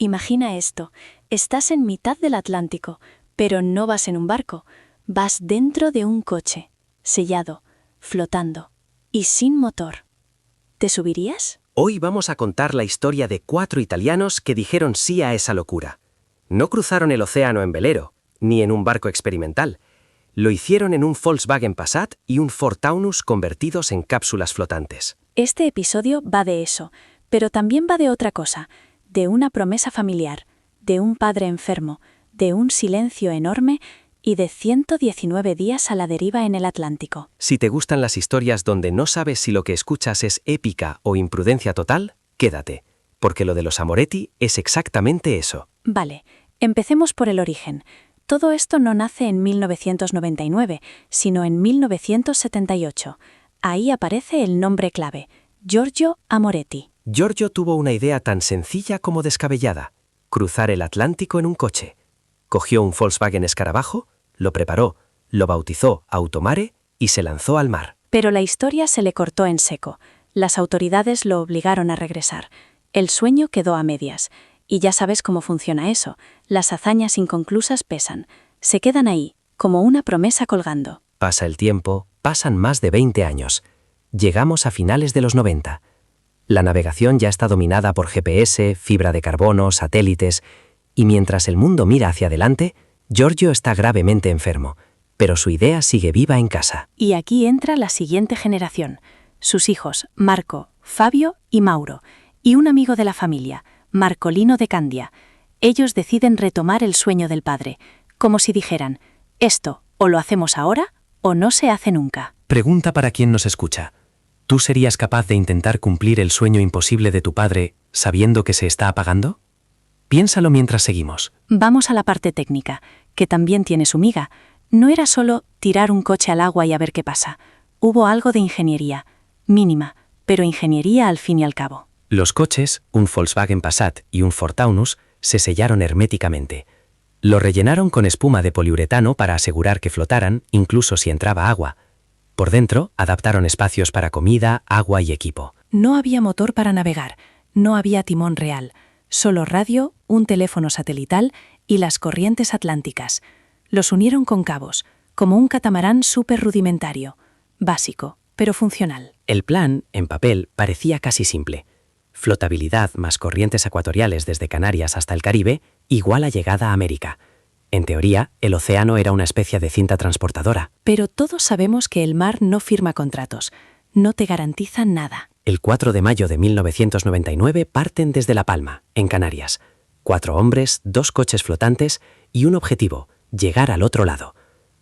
Imagina esto, estás en mitad del Atlántico, pero no vas en un barco, vas dentro de un coche, sellado, flotando y sin motor. ¿Te subirías? Hoy vamos a contar la historia de 4 italianos que dijeron sí a esa locura. No cruzaron el océano en velero, ni en un barco experimental. Lo hicieron en un Volkswagen Passat y un Ford Taunus convertidos en cápsulas flotantes. Este episodio va de eso, pero también va de otra cosa, de una promesa familiar, de un padre enfermo, de un silencio enorme y de 119 días a la deriva en el Atlántico. Si te gustan las historias donde no sabes si lo que escuchas es épica o imprudencia total, quédate, porque lo de los Amoretti es exactamente eso. Vale, empecemos por el origen. Todo esto no nace en 1999, sino en 1978. Ahí aparece el nombre clave, Giorgio Amoretti. Giorgio tuvo una idea tan sencilla como descabellada: cruzar el Atlántico en un coche. Cogió un Volkswagen Escarabajo, lo preparó, lo bautizó Automare y se lanzó al mar. Pero la historia se le cortó en seco. Las autoridades lo obligaron a regresar. El sueño quedó a medias. Y ya sabes cómo funciona eso. Las hazañas inconclusas pesan. Se quedan ahí, como una promesa colgando. Pasa el tiempo, pasan más de 20 años. Llegamos a finales de los 90. La navegación ya está dominada por GPS, fibra de carbono, satélites, y mientras el mundo mira hacia adelante, Giorgio está gravemente enfermo, pero su idea sigue viva en casa. Y aquí entra la siguiente generación. Sus hijos, Marco, Fabio y Mauro, y un amigo de la familia, Marcolino de Candia. Ellos deciden retomar el sueño del padre, como si dijeran, esto o lo hacemos ahora o no se hace nunca. Pregunta para quien nos escucha. ¿Tú serías capaz de intentar cumplir el sueño imposible de tu padre sabiendo que se está apagando? Piénsalo mientras seguimos. Vamos a la parte técnica, que también tiene su miga. No era solo tirar un coche al agua y a ver qué pasa. Hubo algo de ingeniería, mínima, pero ingeniería al fin y al cabo. Los coches, un Volkswagen Passat y un Ford Taunus, se sellaron herméticamente. Lo rellenaron con espuma de poliuretano para asegurar que flotaran, incluso si entraba agua. Por dentro, adaptaron espacios para comida, agua y equipo. No había motor para navegar, no había timón real, solo radio, un teléfono satelital y las corrientes atlánticas. Los unieron con cabos, como un catamarán súper rudimentario, básico, pero funcional. El plan, en papel, parecía casi simple. Flotabilidad más corrientes ecuatoriales desde Canarias hasta el Caribe, igual a llegada a América. En teoría, el océano era una especie de cinta transportadora. Pero todos sabemos que el mar no firma contratos, no te garantiza nada. El 4 de mayo de 1999 parten desde La Palma, en Canarias. 4 hombres, 2 coches flotantes y un objetivo: llegar al otro lado.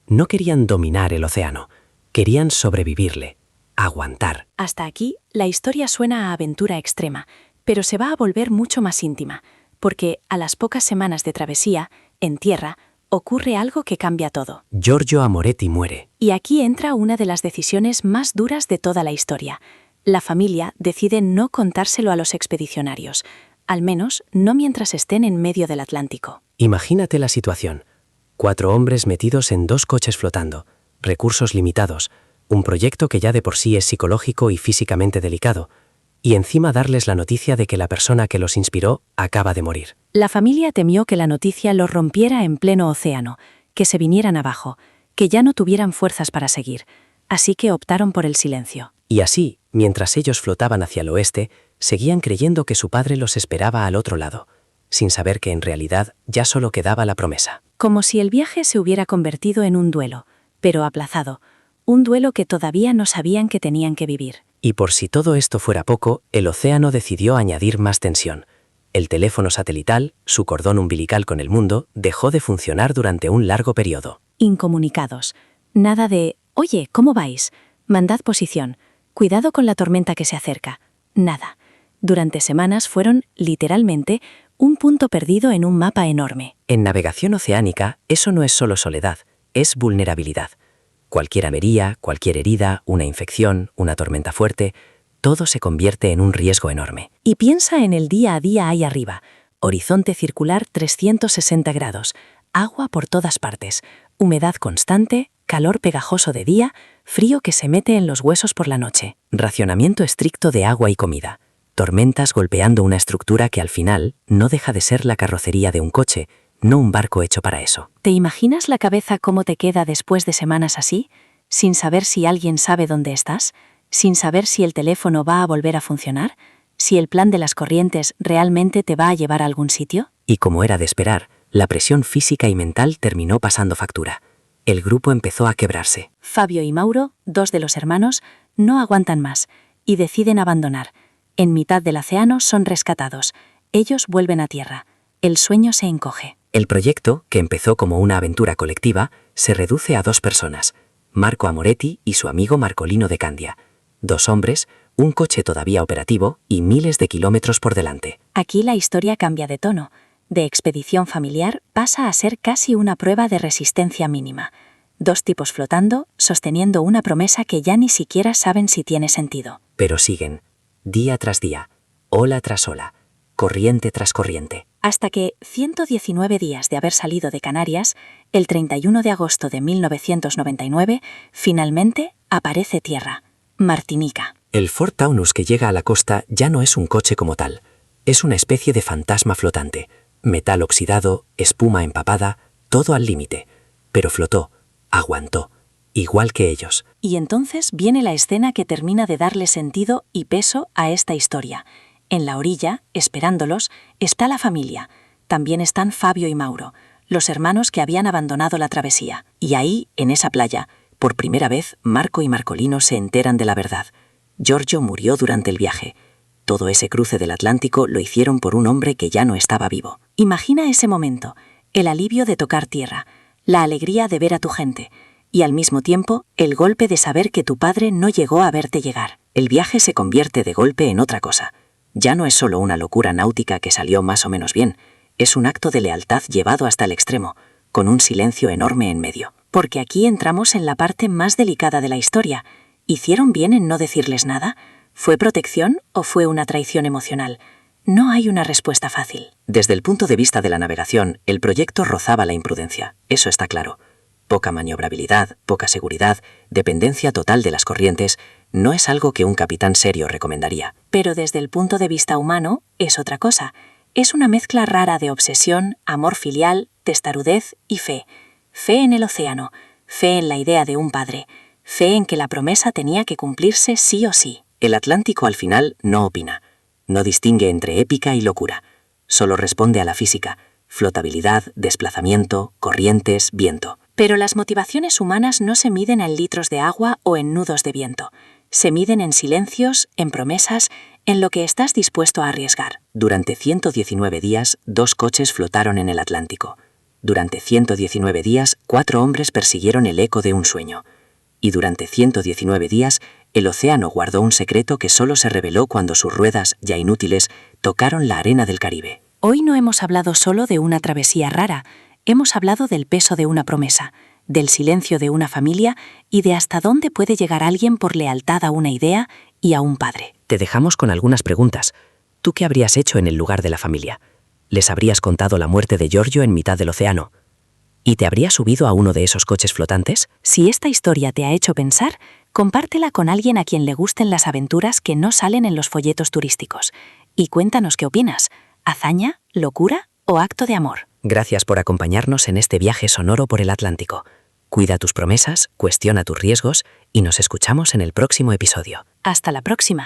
No querían dominar el océano, querían sobrevivirle, aguantar. Hasta aquí, la historia suena a aventura extrema, pero se va a volver mucho más íntima, porque a las pocas semanas de travesía, en tierra, ocurre algo que cambia todo. Giorgio Amoretti muere. Y aquí entra una de las decisiones más duras de toda la historia. La familia decide no contárselo a los expedicionarios, al menos no mientras estén en medio del Atlántico. Imagínate la situación. 4 hombres metidos en 2 coches flotando, recursos limitados, un proyecto que ya de por sí es psicológico y físicamente delicado, y encima darles la noticia de que la persona que los inspiró acaba de morir. La familia temió que la noticia los rompiera en pleno océano, que se vinieran abajo, que ya no tuvieran fuerzas para seguir, así que optaron por el silencio. Y así, mientras ellos flotaban hacia el oeste, seguían creyendo que su padre los esperaba al otro lado, sin saber que en realidad ya solo quedaba la promesa. Como si el viaje se hubiera convertido en un duelo, pero aplazado, un duelo que todavía no sabían que tenían que vivir. Y por si todo esto fuera poco, el océano decidió añadir más tensión. El teléfono satelital, su cordón umbilical con el mundo, dejó de funcionar durante un largo periodo. Incomunicados. Nada de, oye, ¿cómo vais? Mandad posición. Cuidado con la tormenta que se acerca. Nada. Durante semanas fueron, literalmente, un punto perdido en un mapa enorme. En navegación oceánica, eso no es solo soledad, es vulnerabilidad. Cualquier avería, cualquier herida, una infección, una tormenta fuerte, todo se convierte en un riesgo enorme. Y piensa en el día a día ahí arriba. Horizonte circular 360 grados, agua por todas partes, humedad constante, calor pegajoso de día, frío que se mete en los huesos por la noche. Racionamiento estricto de agua y comida. tormentas golpeando una estructura que al final no deja de ser la carrocería de un coche, no un barco hecho para eso. ¿Te imaginas la cabeza cómo te queda después de semanas así? Sin saber si alguien sabe dónde estás, sin saber si el teléfono va a volver a funcionar, si el plan de las corrientes realmente te va a llevar a algún sitio. Y como era de esperar, la presión física y mental terminó pasando factura. El grupo empezó a quebrarse. Fabio y Mauro, dos de los hermanos, no aguantan más y deciden abandonar. En mitad del océano son rescatados. Ellos vuelven a tierra. El sueño se encoge. El proyecto, que empezó como una aventura colectiva, se reduce a 2 personas, Marco Amoretti y su amigo Marcolino de Candia. 2 hombres, un coche todavía operativo y miles de kilómetros por delante. Aquí la historia cambia de tono. De expedición familiar pasa a ser casi una prueba de resistencia mínima. 2 tipos flotando, sosteniendo una promesa que ya ni siquiera saben si tiene sentido. Pero siguen, día tras día, ola tras ola, corriente tras corriente. Hasta que, 119 días de haber salido de Canarias, el 31 de agosto de 1999, finalmente aparece tierra. Martinica. El Ford Taunus que llega a la costa ya no es un coche como tal. Es una especie de fantasma flotante. Metal oxidado, espuma empapada, todo al límite. Pero flotó, aguantó, igual que ellos. Y entonces viene la escena que termina de darle sentido y peso a esta historia. En la orilla, esperándolos, está la familia. También están Fabio y Mauro, los hermanos que habían abandonado la travesía. Y ahí, en esa playa, por primera vez, Marco y Marcolino se enteran de la verdad. Giorgio murió durante el viaje. Todo ese cruce del Atlántico lo hicieron por un hombre que ya no estaba vivo. Imagina ese momento, el alivio de tocar tierra, la alegría de ver a tu gente, y al mismo tiempo, el golpe de saber que tu padre no llegó a verte llegar. El viaje se convierte de golpe en otra cosa. Ya no es solo una locura náutica que salió más o menos bien, es un acto de lealtad llevado hasta el extremo, con un silencio enorme en medio. Porque aquí entramos en la parte más delicada de la historia. ¿Hicieron bien en no decirles nada? ¿Fue protección o fue una traición emocional? No hay una respuesta fácil. Desde el punto de vista de la navegación, el proyecto rozaba la imprudencia, eso está claro. Poca maniobrabilidad, poca seguridad, dependencia total de las corrientes, no es algo que un capitán serio recomendaría. Pero desde el punto de vista humano, es otra cosa. Es una mezcla rara de obsesión, amor filial, testarudez y fe. Fe en el océano, fe en la idea de un padre, fe en que la promesa tenía que cumplirse sí o sí. El Atlántico al final no opina, no distingue entre épica y locura, solo responde a la física, flotabilidad, desplazamiento, corrientes, viento. Pero las motivaciones humanas no se miden en litros de agua o en nudos de viento. Se miden en silencios, en promesas, en lo que estás dispuesto a arriesgar. Durante 119 días, 2 coches flotaron en el Atlántico. Durante 119 días, 4 hombres persiguieron el eco de un sueño. Y durante 119 días, el océano guardó un secreto que solo se reveló cuando sus ruedas, ya inútiles, tocaron la arena del Caribe. Hoy no hemos hablado solo de una travesía rara, hemos hablado del peso de una promesa, del silencio de una familia y de hasta dónde puede llegar alguien por lealtad a una idea y a un padre. Te dejamos con algunas preguntas. ¿Tú qué habrías hecho en el lugar de la familia? ¿Les habrías contado la muerte de Giorgio en mitad del océano? ¿Y te habrías subido a uno de esos coches flotantes? Si esta historia te ha hecho pensar, compártela con alguien a quien le gusten las aventuras que no salen en los folletos turísticos. Y cuéntanos qué opinas. ¿Hazaña, locura o acto de amor? Gracias por acompañarnos en este viaje sonoro por el Atlántico. Cuida tus promesas, cuestiona tus riesgos y nos escuchamos en el próximo episodio. Hasta la próxima.